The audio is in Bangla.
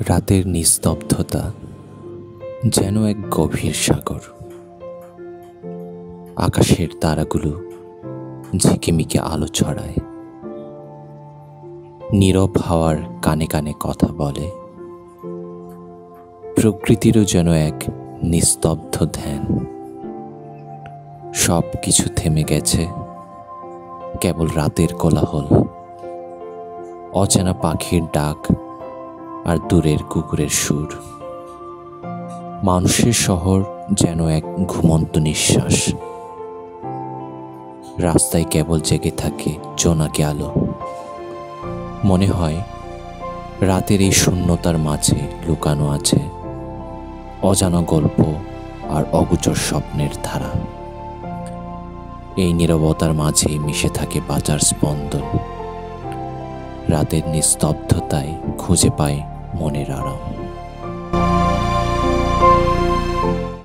রাতের নিস্তব্ধতা যেন এক গভীর সাগর। আকাশের তারাগুলো ঝিকিমিকি আলো ছড়ায়, নীরব হাওয়ার কানে কানে কথা বলে। প্রকৃতিরও যেন এক নিস্তব্ধ ধ্যান। সব কিছু থেমে গেছে, কেবল রাতের কোলাহল, অচেনা পাখির ডাক আর দূরের কুকুরের সুর। মানুষের শহর যেন এক ঘুমন্ত নিঃশ্বাস। রাস্তায় কেবল জেগে থাকে জোনাকি আলো। মনে হয় রাতের এই শূন্যতার মাঝে লুকানো আছে অজানা গল্প আর অগোচর স্বপ্নের ধারা। এই নীরবতার মাঝেই মিশে থাকে বাঁচার স্পন্দন। রাতের নিস্তব্ধতায় খুঁজে পায় মনের আরাম।